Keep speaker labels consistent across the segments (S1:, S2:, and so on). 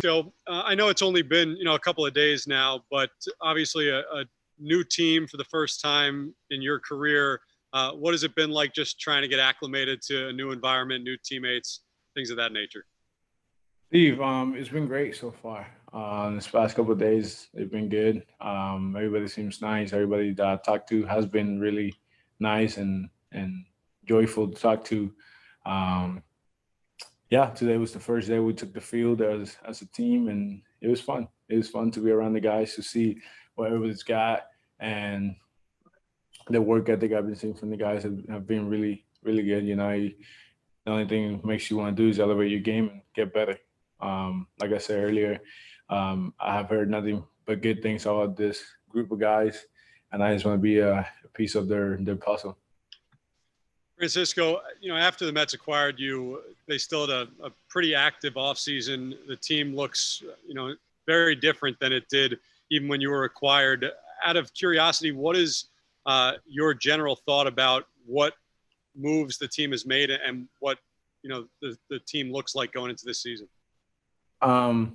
S1: Francisco, I know it's only been, a couple of days now, but obviously a new team for the first time in your career. What has it been like just trying to get acclimated to a new environment, new teammates, things of that nature?
S2: Steve, it's been great so far. This past couple of days, they've been good. Everybody seems nice. Everybody that I talked to has been really nice and joyful to talk to. Um, yeah, today was the first day we took the field as a team, and it was fun. It was fun to be around the guys to see what everybody's got, and the work ethic I've been seeing from the guys have been really, really good. The only thing that makes you want to do is elevate your game and get better. Like I said earlier, I have heard nothing but good things about this group of guys, and I just want to be a piece of their puzzle.
S1: Francisco, after the Mets acquired you, they still had a pretty active offseason. The team looks, very different than it did even when you were acquired. Out of curiosity, what is your general thought about what moves the team has made and what, the team looks like going into this season?
S2: I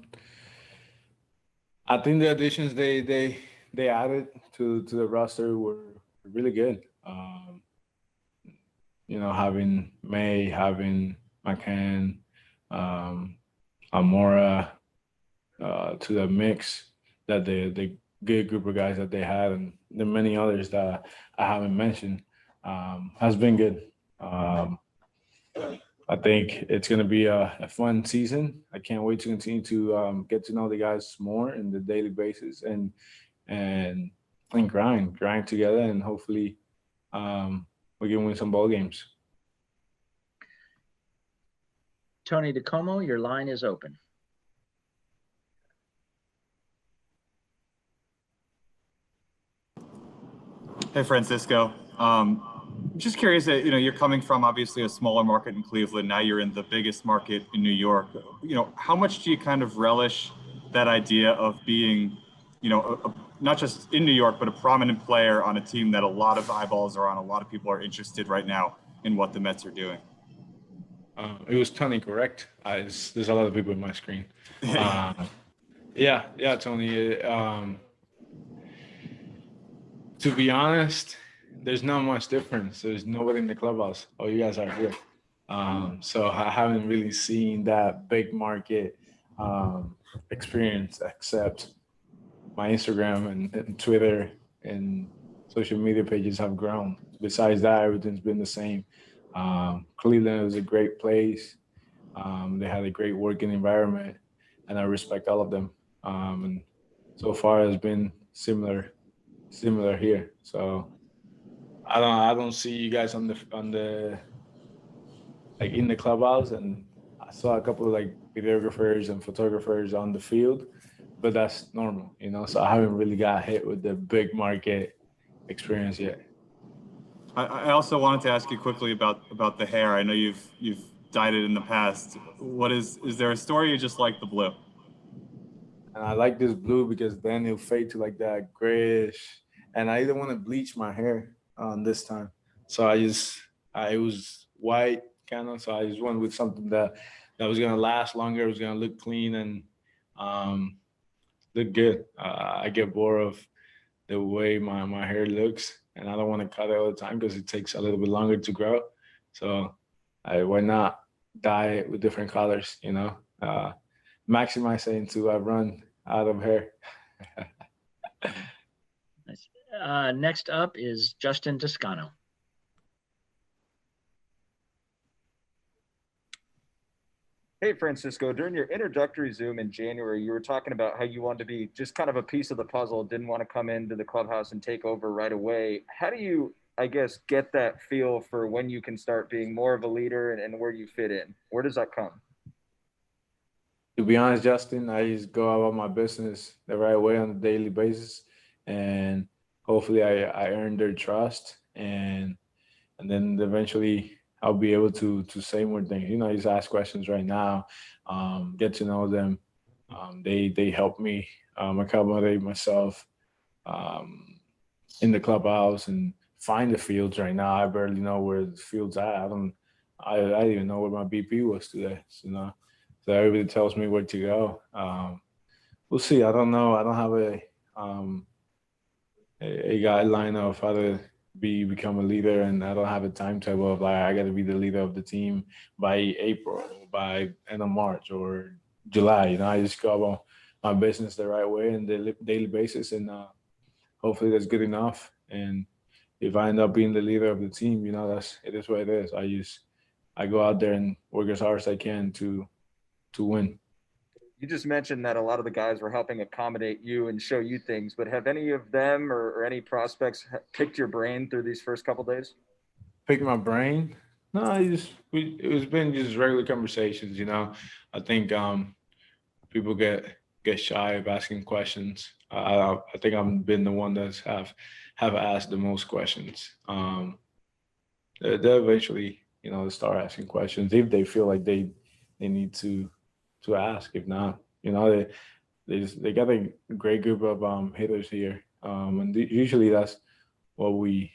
S2: think the additions they added to the roster were really good. Having May, having McCann, um, Amora to the mix, that the good group of guys that they had, and the many others that I haven't mentioned, has been good. I think it's going to be a fun season. I can't wait to continue to get to know the guys more in the daily basis and grind together, and hopefully we can win some ball games.
S3: Tony DeComo, your line is open.
S4: Hey, Francisco. Just curious that, you're coming from obviously a smaller market in Cleveland. Now you're in the biggest market in New York. How much do you kind of relish that idea of being, not just in New York, but a prominent player on a team that a lot of eyeballs are on, a lot of people are interested right now in what the Mets are doing?
S2: It was Tony, correct? There's a lot of people in my screen. Yeah, Tony. To be honest, there's not much difference. There's nobody in the clubhouse. Oh, you guys are here. So I haven't really seen that big market experience, except my Instagram and Twitter and social media pages have grown. Besides that, everything's been the same. Cleveland was a great place. They had a great working environment, and I respect all of them. And so far, it's been similar here. So I don't see you guys on the like in the clubhouse, and I saw a couple of like videographers and photographers on the field, but that's normal, So I haven't really got hit with the big market experience yet.
S4: I also wanted to ask you quickly about the hair. I know you've dyed it in the past. Is there a story you just like the blue?
S2: And I like this blue because then it'll fade to like that grayish. And I didn't want to bleach my hair this time. So it was white kind of. So I just went with something that was going to last longer. It was going to look clean and look good. I get bored of the way my hair looks, and I don't want to cut it all the time because it takes a little bit longer to grow. So why not dye it with different colors, maximize it until I run out of hair.
S3: Next up is Justin Toscano.
S5: Hey, Francisco, during your introductory Zoom in January, you were talking about how you wanted to be just kind of a piece of the puzzle, didn't want to come into the clubhouse and take over right away. How do you, I guess, get that feel for when you can start being more of a leader and where you fit in? Where does that come?
S2: To be honest, Justin, I just go about my business the right way on a daily basis, and hopefully I earn their trust, and then eventually I'll be able to say more things. Just ask questions right now, get to know them. They help me accommodate myself in the clubhouse and find the fields right now. I barely know where the field's at. I didn't even know where my BP was today. So everybody tells me where to go. We'll see. I don't know. I don't have a guideline of how to become a leader, and I don't have a timetable of like I got to be the leader of the team by April, by end of March or July. I just go about my business the right way and the daily basis, and hopefully that's good enough. And if I end up being the leader of the team, it is what it is. I go out there and work as hard as I can to win.
S5: You just mentioned that a lot of the guys were helping accommodate you and show you things, but have any of them or any prospects picked your brain through these first couple days?
S2: Pick my brain? No, it's been just regular conversations. I think people get shy of asking questions. I think I've been the one that's have asked the most questions. They'll eventually, start asking questions if they feel like they need to ask. If not, they got a great group of hitters here, and usually that's what we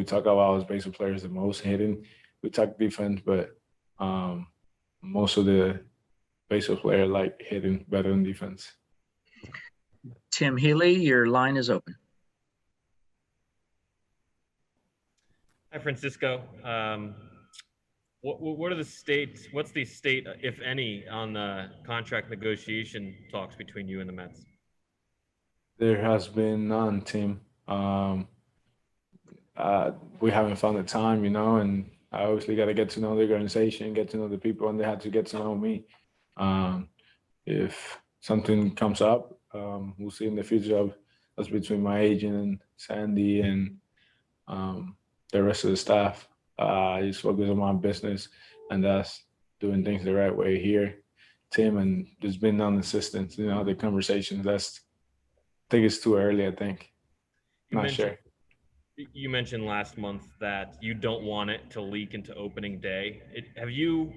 S2: talk about as baseball players the most. Hitting, we talk defense, but most of the baseball player like hitting better than defense.
S3: Tim Healy, your line is open.
S6: Hi, Francisco. What are the states? What's the state, if any, on the contract negotiation talks between you and the Mets?
S2: There has been none, Tim. We haven't found the time, and I obviously got to get to know the organization, get to know the people, and they had to get to know me. If something comes up, we'll see in the future of us between my agent and Sandy and the rest of the staff. I just focus on my business, and that's doing things the right way here, Tim. And there's been non-assistance, the conversations. I think it's too early. I think. Not sure.
S6: You mentioned last month that you don't want it to leak into opening day. Have you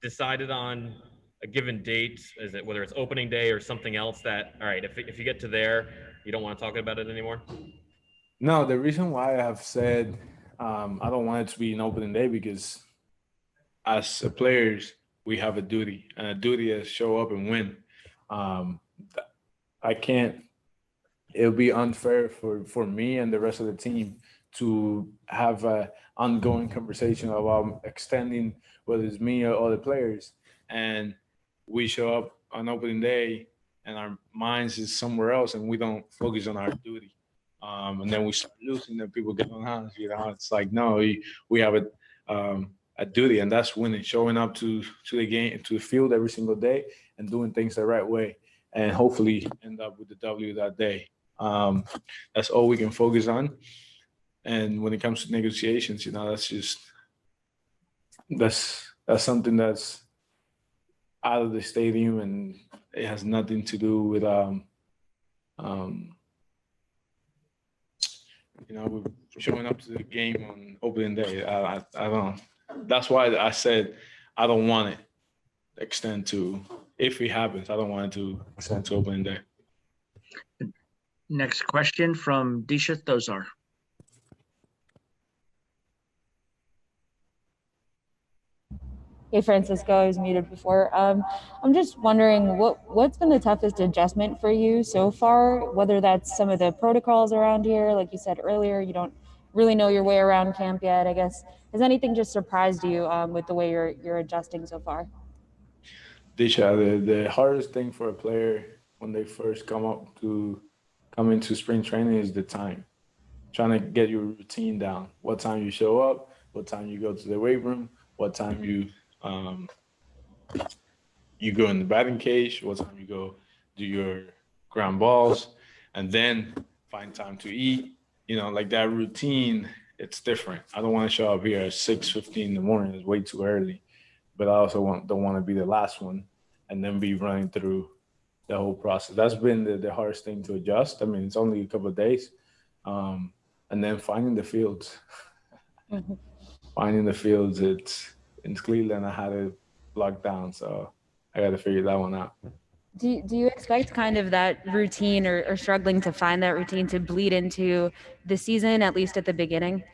S6: decided on a given date? Is it whether it's opening day or something else that, all right, if you get to there, you don't want to talk about it anymore?
S2: No, the reason why I have said I don't want it to be an opening day because as players, we have a duty, and a duty is show up and win. I can't. It'll be unfair for me and the rest of the team to have an ongoing conversation about extending, whether it's me or other players, and we show up on opening day and our minds is somewhere else and we don't focus on our duty. And then we start losing, and people get on hands. It's like, no, we have a duty, and that's winning, showing up to the game, to the field every single day, and doing things the right way, and hopefully end up with the W that day. That's all we can focus on. And when it comes to negotiations, that's something that's out of the stadium, and it has nothing to do with we're showing up to the game on opening day. I don't. That's why I said I don't want it to extend to. If it happens, I don't want it to extend to opening day.
S3: Next question from Disha Thozar.
S7: Hey, Francisco, I was muted before. I'm just wondering what's been the toughest adjustment for you so far, whether that's some of the protocols around here, like you said earlier, you don't really know your way around camp yet, I guess. Has anything just surprised you with the way you're adjusting so far?
S2: Disha, the hardest thing for a player when they first come into spring training is the time. Trying to get your routine down. What time you show up, what time you go to the weight room, what time you go in the batting cage, what time you go do your ground balls, and then find time to eat. Like that routine, it's different. I don't want to show up here at 6:15 in the morning. It's way too early. But I also don't want to be the last one and then be running through the whole process. That's been the hardest thing to adjust. I mean, it's only a couple of days. And then finding the fields.
S7: Mm-hmm.
S2: Finding the fields, it's in Cleveland, I had it locked down, so I got to figure that one out.
S7: Do you expect kind of that routine or struggling to find that routine to bleed into the season, at least at the beginning?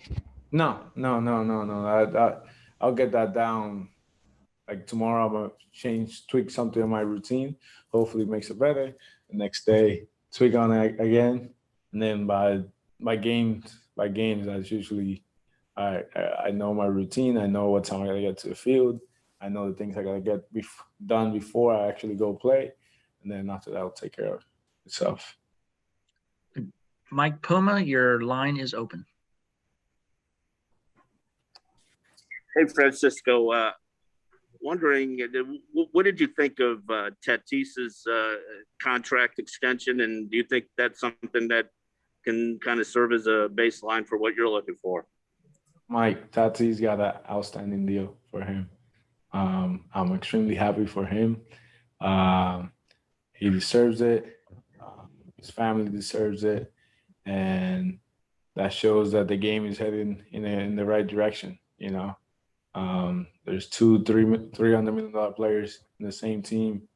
S2: No. I'll get that down like tomorrow I'm gonna tweak something in my routine. Hopefully it makes it better. The next day, tweak on it again. And then by games, that's usually I know my routine. I know what time I gotta get to the field. I know the things I gotta get done before I actually go play, and then after that, I'll take care of itself.
S3: Mike Puma, your line is open.
S8: Hey, Francisco. Wondering, what did you think of Tatis's contract extension, and do you think that's something that can kind of serve as a baseline for what you're looking for?
S2: Mike, Tatis got an outstanding deal for him. I'm extremely happy for him. He deserves it. His family deserves it, and that shows that the game is heading in the right direction. You know, there's $300 million players in the same team,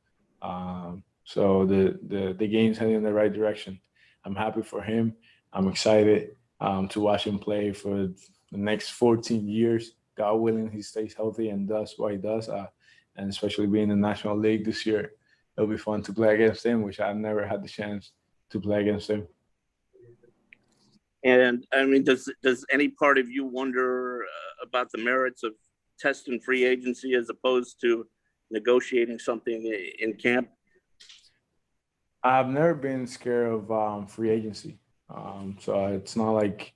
S2: so the game's heading in the right direction. I'm happy for him. I'm excited to watch him play for the next 14 years. God willing, he stays healthy and does what he does. And especially being in the National League this year, it'll be fun to play against him, which I've never had the chance to play against him.
S8: And I mean, does any part of you wonder about the merits of testing free agency as opposed to negotiating something in camp?
S2: I've never been scared of free agency. So it's not like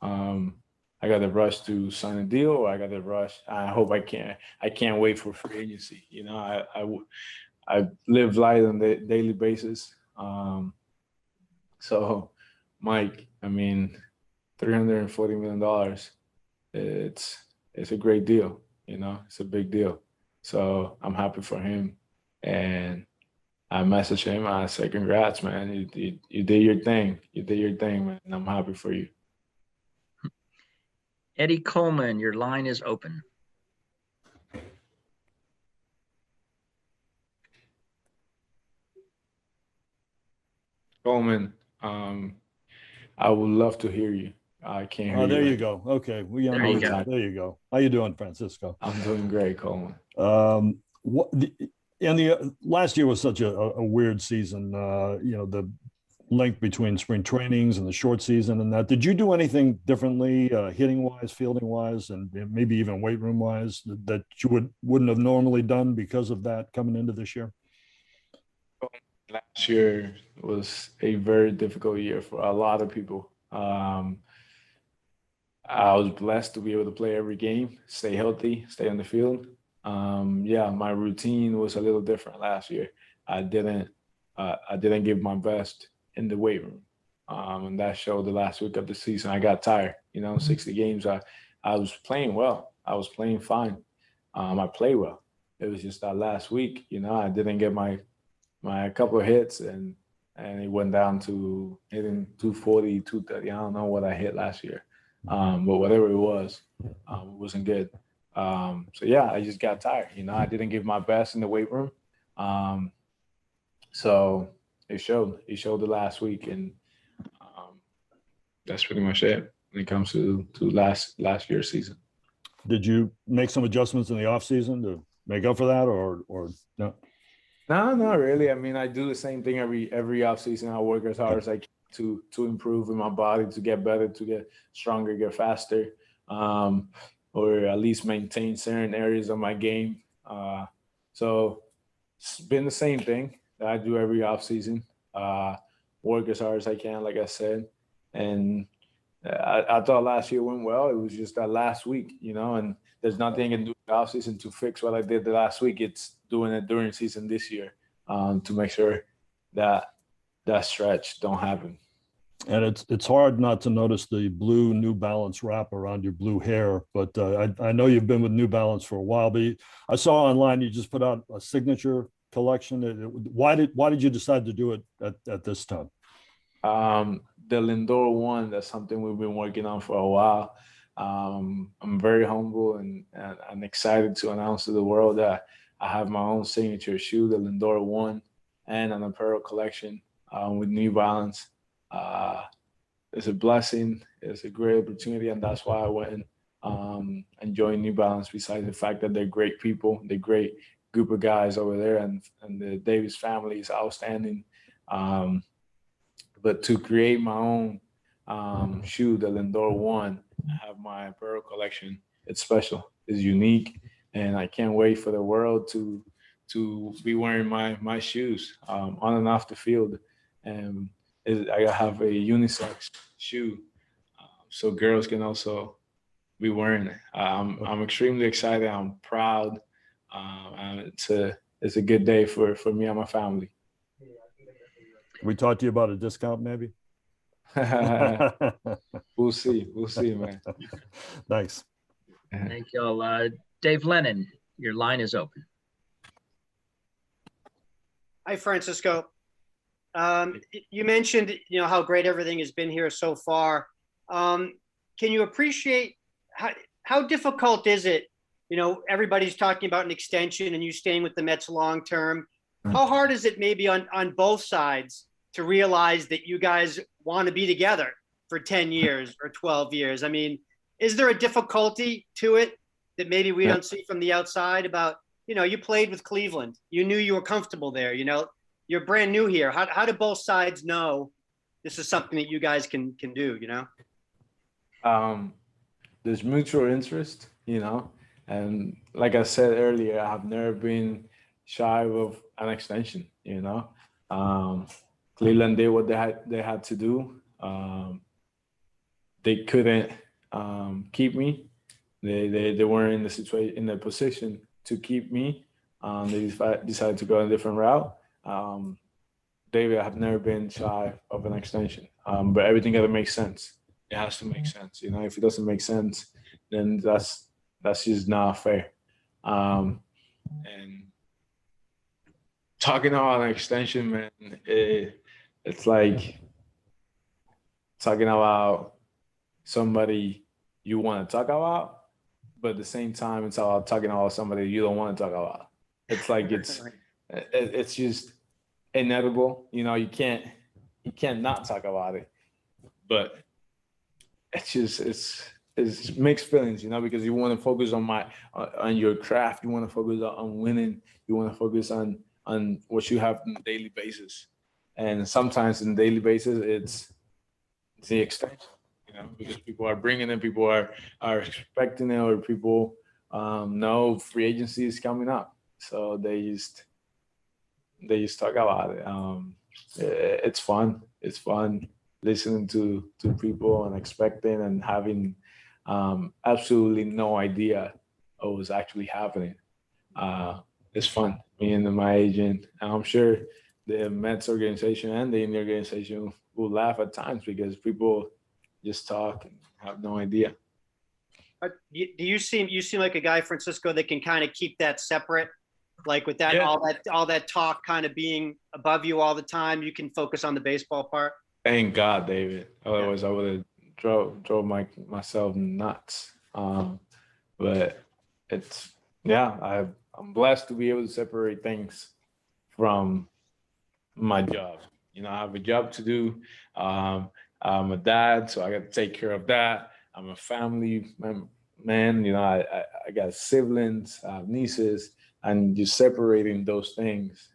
S2: I got to rush to sign a deal, or I got to rush. I hope I can't wait for free agency. You know, I live life on the daily basis. So, Mike, I mean, $340 million, it's a great deal. You know, it's a big deal. So I'm happy for him, and I messaged him. I said, "Congrats, man! You did your thing. You did your thing, man. And I'm happy for you."
S3: Eddie Coleman, your line is open.
S2: Coleman, I would love to hear you. I can't hear you.
S9: There you go. Okay, we
S3: There you go.
S9: There you go. How you doing, Francisco?
S2: I'm doing great, Coleman.
S9: Last year was such a weird season. You know, the link between spring trainings and the short season and that. Did you do anything differently, hitting wise, fielding wise, and maybe even weight room wise that you wouldn't have normally done because of that coming into this year?
S2: Last year was a very difficult year for a lot of people. I was blessed to be able to play every game, stay healthy, stay on the field. My routine was a little different last year. I didn't give my best in the weight room, and that showed the last week of the season. I got tired. You know, 60 games. I was playing well. I was playing fine. I played well. It was just that last week. You know, I didn't get my couple of hits, and it went down to hitting 240, 230. I don't know what I hit last year. But whatever it was, it wasn't good. I just got tired. You know, I didn't give my best in the weight room. So it showed. It showed the last week, and that's pretty much it when it comes to last year's season.
S9: Did you make some adjustments in the off season to make up for that, or no?
S2: No, not really. I mean, I do the same thing every off season. I work as hard as I can to improve in my body, to get better, to get stronger, get faster, or at least maintain certain areas of my game. So it's been the same thing that I do every off season. Work as hard as I can, like I said. And I thought last year went well. It was just that last week, you know, and there's nothing I can do in the off season to fix what I did the last week. It's doing it during season this year to make sure that stretch don't happen.
S9: And it's hard not to notice the blue New Balance wrap around your blue hair, but I know you've been with New Balance for a while. But I saw online you just put out a signature collection. Why did you decide to do it at this time?
S2: The Lindor one, that's something we've been working on for a while. I'm very humble and excited to announce to the world that I have my own signature shoe, the Lindor one, and an apparel collection with New Balance. It's a blessing. It's a great opportunity, and that's why I went enjoying New Balance. Besides the fact that they're great people, they're great group of guys over there, and the Davis family is outstanding. But to create my own shoe, the Lindor one, I have my apparel collection. It's special. It's unique, and I can't wait for the world to be wearing my shoes on and off the field. And I have a unisex shoe, so girls can also be wearing it. I'm extremely excited. I'm proud. And it's a good day for me and my family.
S9: Can we talk to you about a discount, maybe?
S2: We'll see. We'll see, man.
S9: Thanks.
S3: Thank you all. Dave Lennon, your line is open.
S10: Hi, Francisco. You mentioned, how great everything has been here so far. Can you appreciate how difficult is it? Everybody's talking about an extension and you staying with the Mets long term. How hard is it maybe on both sides to realize that you guys want to be together for 10 years or 12 years? I mean, is there a difficulty to it that maybe we don't see from the outside about, you played with Cleveland. You knew you were comfortable there. You're brand new here. How do both sides know this is something that you guys can do,
S2: There's mutual interest, and like I said earlier, I have never been shy of an extension, Cleveland did what they had to do. They couldn't keep me. They weren't in the position to keep me. They decided to go a different route. David, I have never been shy of an extension, but everything got to make sense. It has to make sense. If it doesn't make sense, then that's just not fair. And talking about an extension, man, it's like talking about somebody you want to talk about, but at the same time, it's about talking about somebody you don't want to talk about. It's like it's just inevitable. You can't not talk about it, but it's mixed feelings, because you want to focus on your craft. You want to focus on winning. You want to focus on what you have on a daily basis. And sometimes on a daily basis, it's the extension, because people are bringing it, people are expecting it, or people know free agency is coming up. So they just talk about it. It's fun. It's fun listening to people and expecting and having absolutely no idea what was actually happening. It's fun. Me and my agent, and I'm sure the Mets organization and the Indian organization will laugh at times because people just talk and have no idea.
S10: Do you seem like a guy, Francisco, that can kind of keep that separate? Like with that,
S2: Yeah.
S10: all that talk kind of being above you all the time, you can focus on the baseball part.
S2: Thank God, David. Otherwise, I would have drove myself nuts. But it's I'm blessed to be able to separate things from my job. I have a job to do. I'm a dad, so I got to take care of that. I'm a family man. I got siblings, I have nieces, and just separating those things.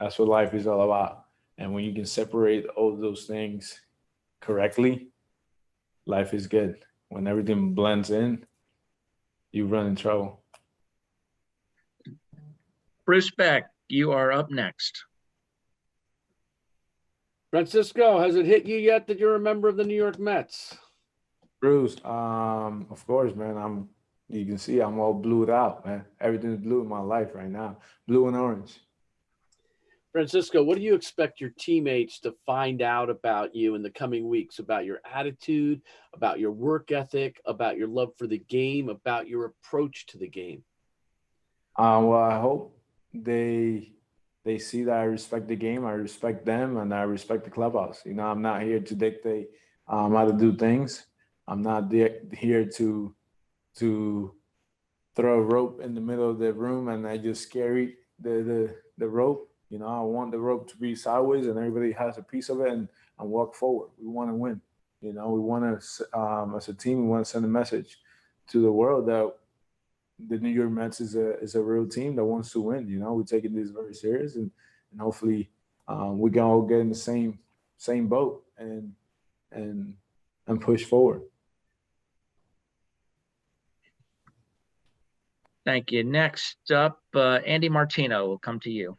S2: That's what life is all about. And when you can separate all those things correctly, life is good. When everything blends in, you run in trouble.
S3: Bruce Beck, you are up next.
S11: Francisco, has it hit you yet that you're a member of the New York Mets?
S2: Bruce, of course, man. You can see I'm all blued out, man. Everything's blue in my life right now, blue and orange.
S11: Francisco, what do you expect your teammates to find out about you in the coming weeks, about your attitude, about your work ethic, about your love for the game, about your approach to the game?
S2: Well, I hope they see that I respect the game, I respect them, and I respect the clubhouse. I'm not here to dictate how to do things. I'm not here to throw a rope in the middle of the room and I just carry the rope. I want the rope to be sideways and everybody has a piece of it and walk forward. We want to win. We want to, as a team, we want to send a message to the world that the New York Mets is a real team that wants to win. You know, we're taking this very serious, and hopefully we can all get in the same boat and push forward.
S3: Thank you. Next up, Andy Martino will come to you.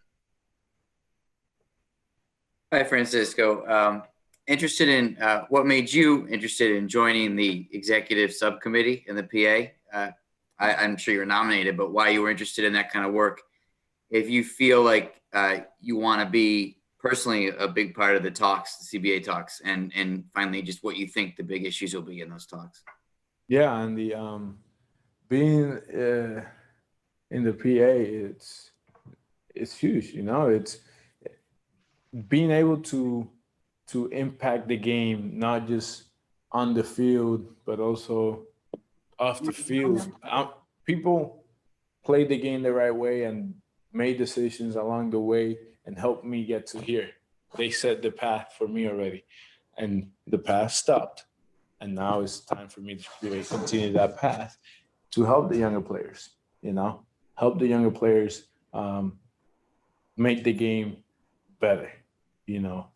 S12: Hi, Francisco. Interested in what made you interested in joining the executive subcommittee in the PA? I'm sure you're nominated, but why you were interested in that kind of work? If you feel like you want to be personally a big part of the talks, the CBA talks, and finally, just what you think the big issues will be in those talks.
S2: Yeah, and the being in the PA, it's huge. You know, it's being able to impact the game, not just on the field, but also off the field. People play the game the right way and made decisions along the way and helped me get to here. They set the path for me already, and the path stopped. And now it's time for me to really continue that path to help the younger players, you know, help the younger players make the game better, you know.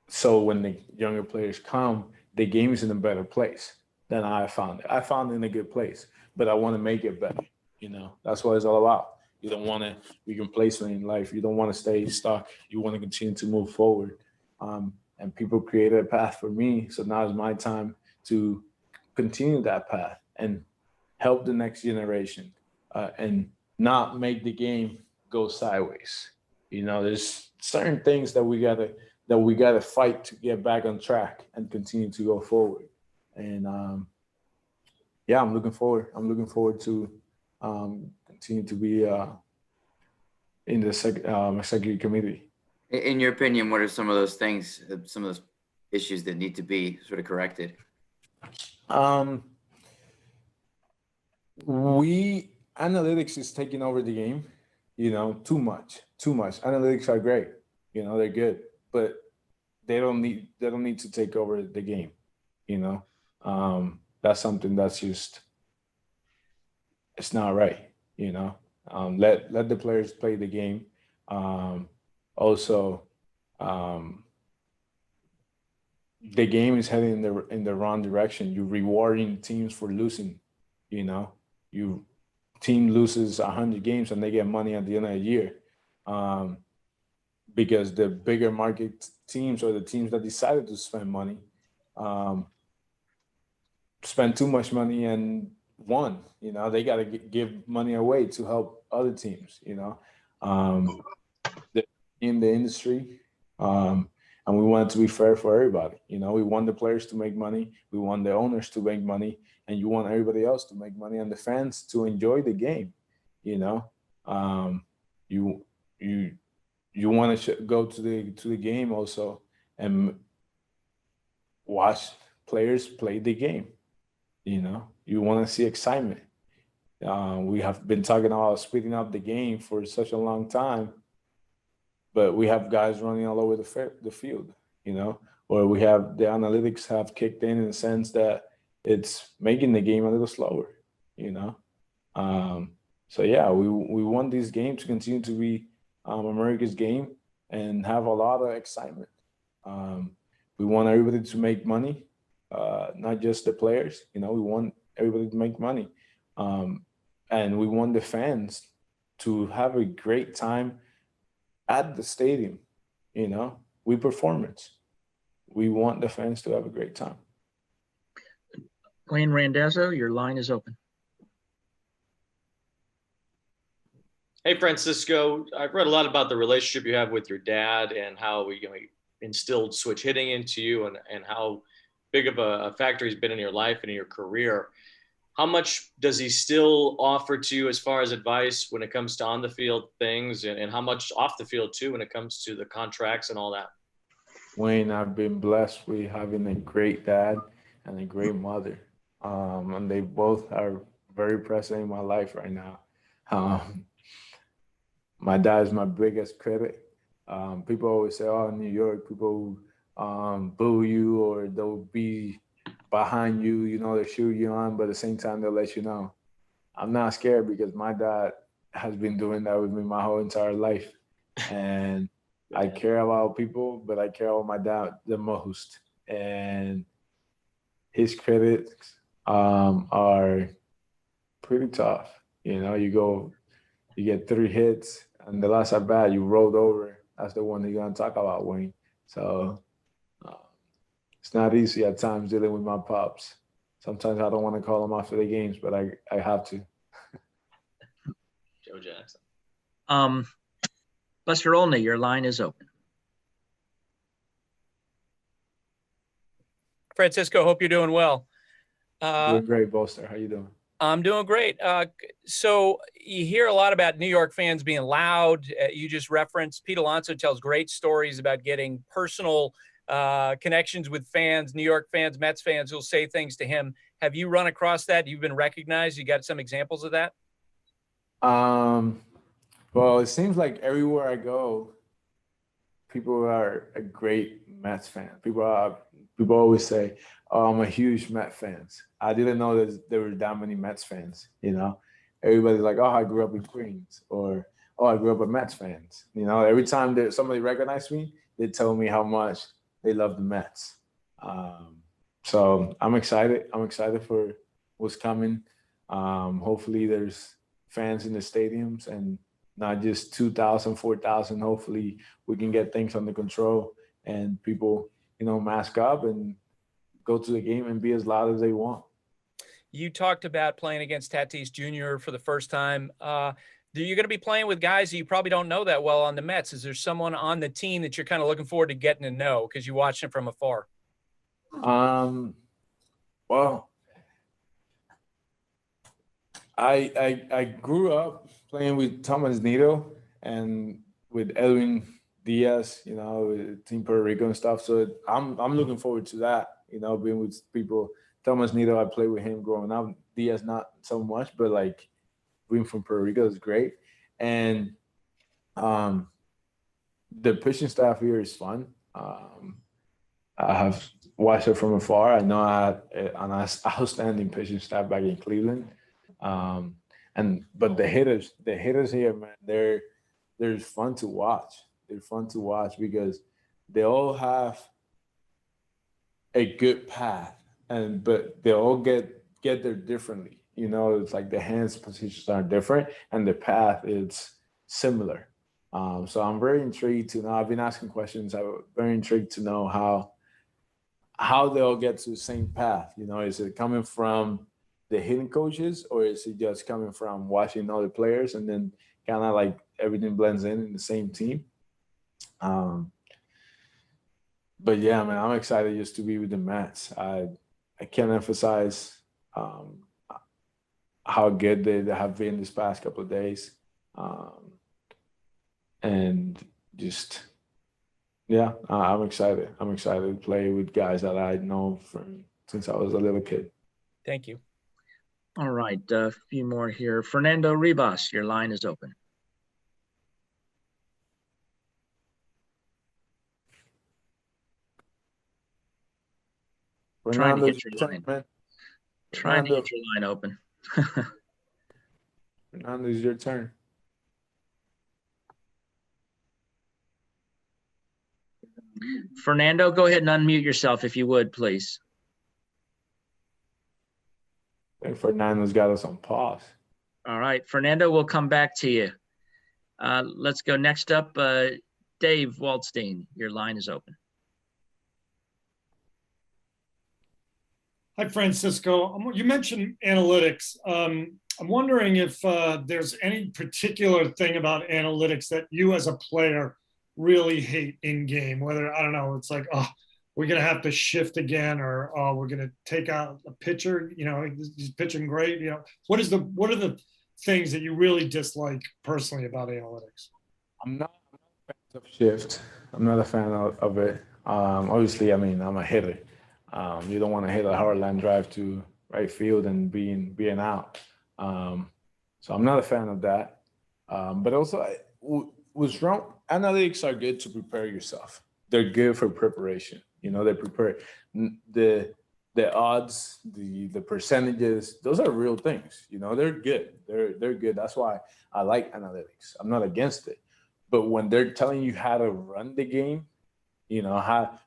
S2: So when the younger players come, the game is in a better place than I found it. I found it in a good place, but I want to make it better, you know. That's what it's all about. You don't want to be complacent in life. You don't want to stay stuck. You want to continue to move forward. And people created a path for me. So now is my time to continue that path and help the next generation and not make the game go sideways. You know, there's certain things that we gotta fight to get back on track and continue to go forward. And yeah, I'm looking forward. I'm looking forward to continue to be in the executive committee.
S12: In your opinion, what are some of those things, some of those issues that need to be sort of corrected?
S2: Analytics is taking over the game, you know, too much. Analytics are great, you know, they're good, but they don't need to take over the game, you know. That's something that's just, it's not right, you know. Let the players play the game. Also, the game is heading in the wrong direction. You're rewarding teams for losing, you know. Team loses 100 games and they get money at the end of the year, because the bigger market teams or the teams that decided to spend money spend too much money and won. You know, they got to give money away to help other teams. You know, in the industry, and we want it to be fair for everybody. You know, we want the players to make money, we want the owners to make money, and you want everybody else to make money and the fans to enjoy the game. You know, you want to go to the game also and watch players play the game. You know, you want to see excitement. We have been talking about speeding up the game for such a long time, but we have guys running all over the field, you know, or we have the analytics have kicked in the sense that it's making the game a little slower, you know. So yeah, we want this game to continue to be America's game and have a lot of excitement. We want everybody to make money, not just the players. You know, we want everybody to make money, and we want the fans to have a great time at the stadium. You know, performance. We want the fans to have a great time.
S3: Wayne Randazzo, your line is open.
S13: Hey, Francisco, I've read a lot about the relationship you have with your dad and how he instilled switch hitting into you and how big of a factor he's been in your life and in your career. How much does he still offer to you as far as advice when it comes to on the field things, and how much off the field too when it comes to the contracts and all that?
S2: Wayne, I've been blessed with having a great dad and a great mother. And they both are very present in my life right now. My dad is my biggest critic. People always say, oh, in New York, people boo you or they'll be behind you, you know, they cheer you on, but at the same time, they'll let you know. I'm not scared because my dad has been doing that with me my whole entire life. And I care about people, but I care about my dad the most. And his critics are pretty tough. You know, you get 3 hits, and the last at bat, you rolled over. That's the one you're going to talk about, Wayne. So it's not easy at times dealing with my pops. Sometimes I don't want to call them after the games, but I have to.
S13: Joe Jackson.
S3: Buster Olney, your line is open.
S14: Francisco, hope you're doing well.
S2: Doing great, Buster. How you doing?
S14: I'm doing great. So you hear a lot about New York fans being loud. You just referenced Pete Alonso tells great stories about getting personal connections with fans, New York fans, Mets fans who'll say things to him. Have you run across that? You've been recognized? You got some examples of that?
S2: Well, it seems like everywhere I go, people are a great Mets fan. People always say, "Oh, I'm a huge Mets fan." I didn't know that there were that many Mets fans. You know, everybody's like, "Oh, I grew up in Queens," or "Oh, I grew up a Mets fans." You know, every time that somebody recognized me, they tell me how much they love the Mets. So I'm excited. I'm excited for what's coming. Hopefully, there's fans in the stadiums and not just 2,000, 4,000. Hopefully, we can get things under control and people, you know, mask up and go to the game and be as loud as they want.
S14: You talked about playing against Tatis Jr. for the first time. You're going to be playing with guys that you probably don't know that well on the Mets. Is there someone on the team that you're kind of looking forward to getting to know because you watched him from afar?
S2: Well, I grew up playing with Thomas Nido and with Edwin Diaz, you know, with Team Puerto Rico and stuff. So I'm looking forward to that, you know, being with people. Thomas Nido, I played with him growing up. Diaz, not so much, but like being from Puerto Rico is great. And the pitching staff here is fun. I have watched it from afar. I know I had an outstanding pitching staff back in Cleveland. But the hitters here, man, they're fun to watch. They're fun to watch because they all have a good path, but they all get there differently. You know, it's like the hands positions are different and the path is similar. So I'm very intrigued to know. I've been asking questions. I'm very intrigued to know how they all get to the same path. You know, is it coming from the hitting coaches, or is it just coming from watching other players and then kind of like everything blends in the same team? But yeah, man, I'm excited just to be with the Mets. I can't emphasize how good they have been this past couple of days, and just yeah, I'm excited. I'm excited to play with guys that I know since I was a little kid.
S14: Thank you.
S3: All right, a few more here. Fernando Ribas, your line is open. Trying to get your line. Trying to get your line open.
S2: Fernando, it's your turn.
S3: Fernando, go ahead and unmute yourself if you would, please.
S2: I think Fernando's got us on pause.
S3: All right, Fernando, we'll come back to you. Let's go next up. Dave Waldstein, your line is open.
S15: Hi, Francisco. You mentioned analytics. I'm wondering if there's any particular thing about analytics that you as a player really hate in game, whether, I don't know, it's like, oh, we're going to have to shift again, or oh, we're going to take out a pitcher, you know, he's pitching great. You know, what are the things that you really dislike personally about analytics?
S2: I'm not a fan of shift. I'm not a fan of it. Obviously, I mean, I'm a hitter. You don't want to hit a hard line drive to right field and being out. So I'm not a fan of that. But also, what's wrong? Analytics are good to prepare yourself. They're good for preparation. You know, they prepare. The the odds, the percentages, those are real things. You know, they're good. They're good. That's why I like analytics. I'm not against it. But when they're telling you how to run the game, you know, how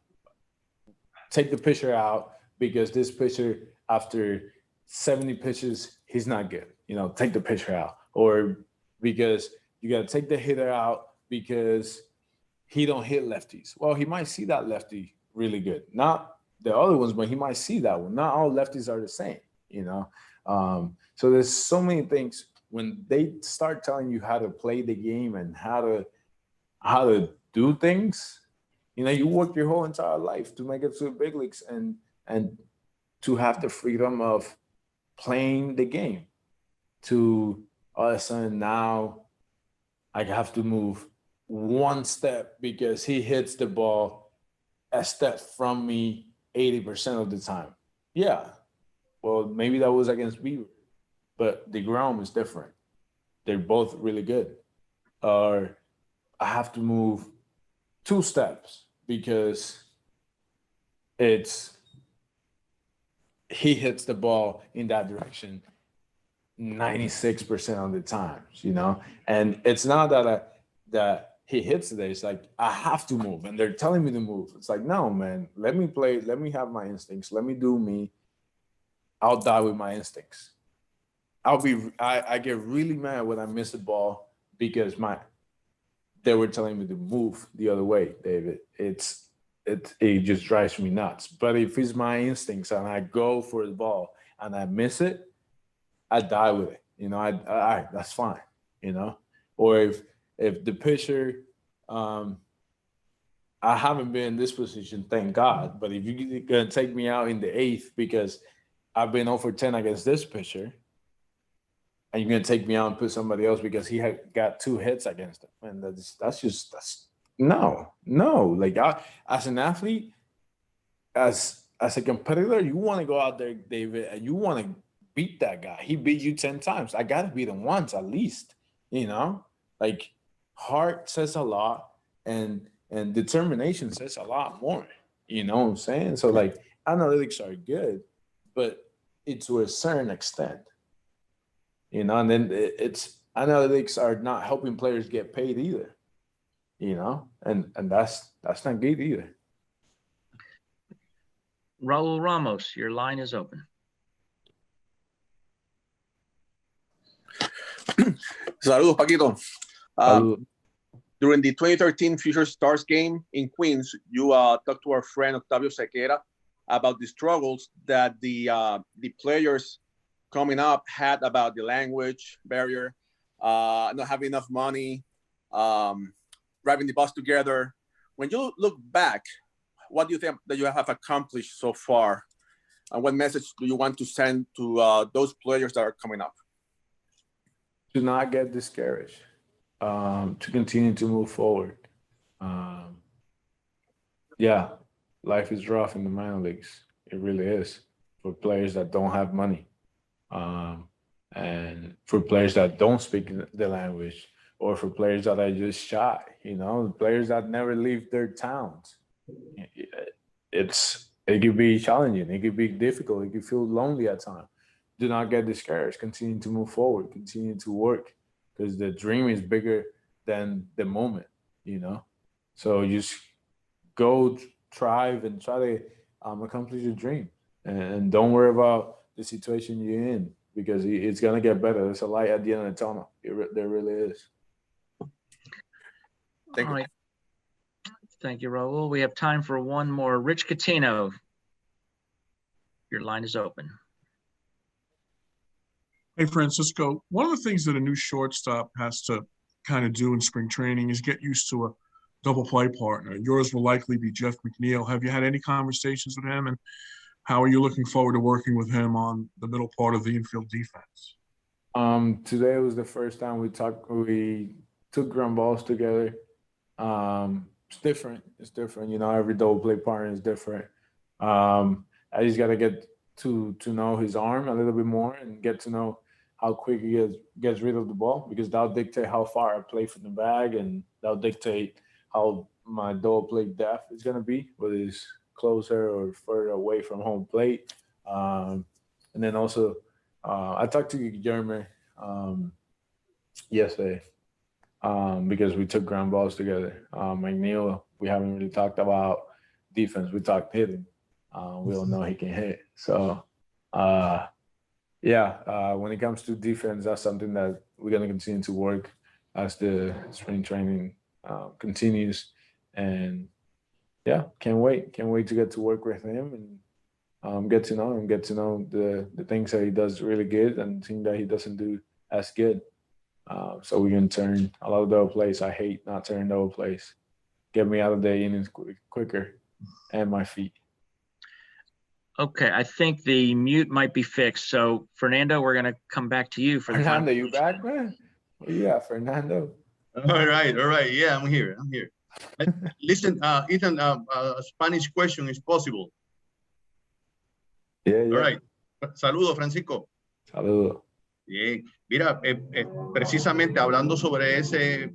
S2: take the pitcher out because this pitcher after 70 pitches, he's not good. You know, take the pitcher out. Or because you got to take the hitter out because he don't hit lefties. Well, he might see that lefty really good. Not the other ones, but he might see that one. Not all lefties are the same, you know? So there's so many things when they start telling you how to play the game and how to do things, you know, you work your whole entire life to make it to the big leagues and to have the freedom of playing the game. To all of a sudden now I have to move one step because he hits the ball a step from me 80% of the time. Yeah, well, maybe that was against Beaver, but the ground is different. They're both really good. Or I have to move 2 steps because he hits the ball in that direction 96% of the times, you know? And it's not that he hits it, it's like, I have to move, and they're telling me to move. It's like, no, man, let me play, let me have my instincts, let me do me. I'll die with my instincts. I get really mad when I miss a ball because they were telling me to move the other way, David. It just drives me nuts. But if it's my instincts and I go for the ball and I miss it, I die with it. You know, I that's fine, you know? Or if the pitcher, I haven't been in this position, thank God, but if you're going to take me out in the 8th because I've been 0 for 10 against this pitcher, and you're going to take me out and put somebody else because he had got 2 hits against him, and that's no. Like, as an athlete, as a competitor, you want to go out there, David, and you want to beat that guy. He beat you 10 times. I got to beat him once at least, you know? Like, heart says a lot, and determination says a lot more, you know what I'm saying? So, like, analytics are good, but it's to a certain extent, you know? And then analytics are not helping players get paid either, you know? And that's not good either.
S3: Raul Ramos, your line is open.
S16: Saludos, Paquito. During the 2013 Future Stars game in Queens, you talked to our friend Octavio Sequeira about the struggles that the players coming up had about the language barrier, not having enough money, driving the bus together. When you look back, what do you think that you have accomplished so far? And what message do you want to send to those players that are coming up?
S2: To not get discouraged, to continue to move forward. Yeah, life is rough in the minor leagues. It really is for players that don't have money, and for players that don't speak the language, or for players that are just shy. You know, players that never leave their towns. It could be challenging. It could be difficult. It could feel lonely at times. Do not get discouraged. Continue to move forward. Continue to work, because the dream is bigger than the moment, you know? So just go thrive and try to accomplish your dream. And don't worry about the situation you're in, because it's going to get better. There's a light at the end of the tunnel. There really is.
S3: All right. Thank you, Raul. We have time for one more. Rich Catino, your line is open.
S17: Hey, Francisco, one of the things that a new shortstop has to kind of do in spring training is get used to a double play partner. Yours will likely be Jeff McNeil. Have you had any conversations with him, and how are you looking forward to working with him on the middle part of the infield defense?
S2: Today was the first time we took ground balls together. It's different. You know, every double play partner is different. I just got to get to know his arm a little bit more and get to know how quick he gets rid of the ball, because that'll dictate how far I play from the bag, and that'll dictate how my double play depth is going to be, whether it's closer or further away from home plate. And then also, I talked to Jeremy yesterday because we took ground balls together. McNeil, we haven't really talked about defense. We talked hitting. We all know he can hit. So, when it comes to defense, that's something that we're going to continue to work as the spring training continues. And yeah, can't wait to get to work with him and get to know him, get to know the things that he does really good and things that he doesn't do as good. So we can turn a lot of double plays. I hate not turning double plays. Get me out of the innings quicker and my feet.
S3: Okay, I think the mute might be fixed. So Fernando, we're gonna come back to you for the
S2: Fernando,
S3: final.
S2: you back, man? Yeah, Fernando.
S18: All right. Yeah, I'm here. Listen, Ethan, a Spanish question is possible.
S2: Yeah.
S18: All right. Saludos, Francisco.
S2: Saludos.
S18: Bien. Mira, precisamente hablando sobre eso que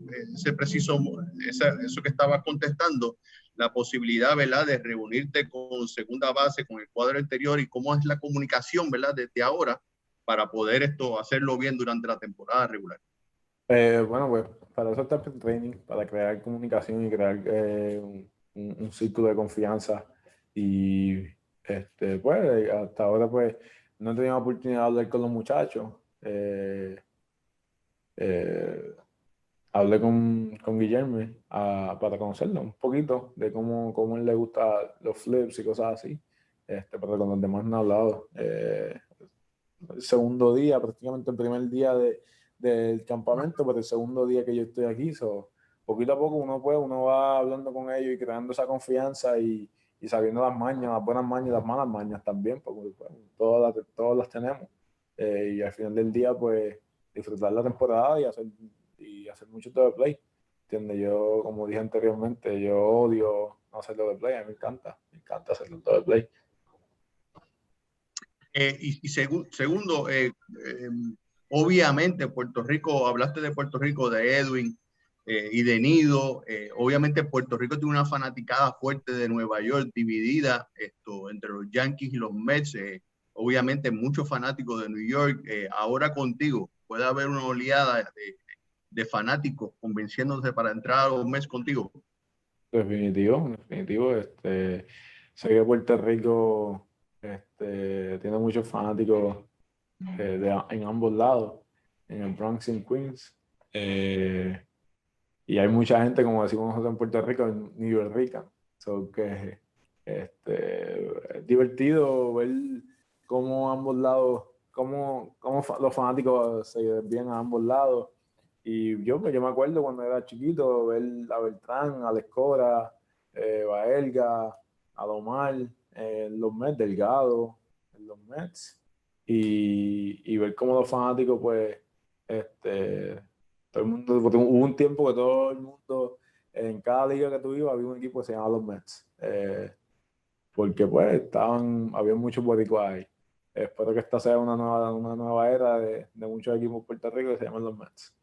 S18: estaba contestando, la posibilidad, ¿verdad?, de reunirte con segunda base, con el cuadro anterior y cómo es la comunicación, ¿verdad?, desde ahora para poder hacerlo bien durante la temporada regular.
S2: Bueno, pues para eso está el training, para crear comunicación y crear un círculo de confianza. Y pues hasta ahora pues no he tenido la oportunidad de hablar con los muchachos. Hablé con Guillermo para conocerlo un poquito de cómo él le gusta los flips y cosas así. Pero con los demás no he hablado. El segundo día, prácticamente el primer día del campamento, pero el segundo día que yo estoy aquí, poquito a poco uno va hablando con ellos y creando esa confianza y sabiendo las mañas, las buenas mañas y las malas mañas también, porque pues, todas las tenemos. Y al final del día, pues, disfrutar la temporada y hacer mucho double play. ¿Entiendes? Yo, como dije anteriormente, yo odio no hacer double play, a mí me encanta hacer el double play.
S18: Y segundo, obviamente Puerto Rico, hablaste de Puerto Rico, de Edwin y de Nido. Obviamente Puerto Rico tiene una fanaticada fuerte de Nueva York, dividida entre los Yankees y los Mets. Obviamente muchos fanáticos de New York. Ahora contigo, puede haber una oleada de fanáticos convenciéndose para entrar a los Mets contigo.
S2: Definitivo. Sé que Puerto Rico tiene muchos fanáticos en ambos lados, en el Bronx y en Queens. Y hay mucha gente, como decimos nosotros en Puerto Rico, New York. Que es divertido ver cómo ambos lados, cómo los fanáticos se desvían a ambos lados. Y yo me acuerdo cuando era chiquito ver a Beltrán, a Lescora, Baelga, a Lomar, los Mets, Delgado, en los Mets. Y ver cómo los fanáticos, pues, todo el mundo, hubo un tiempo que todo el mundo, en cada liga que tú ibas, había un equipo que se llamaba los Mets. Porque, pues, había muchos boricuas ahí. Espero que esta sea una nueva era de muchos equipos de Puerto Rico que se llaman los Mets.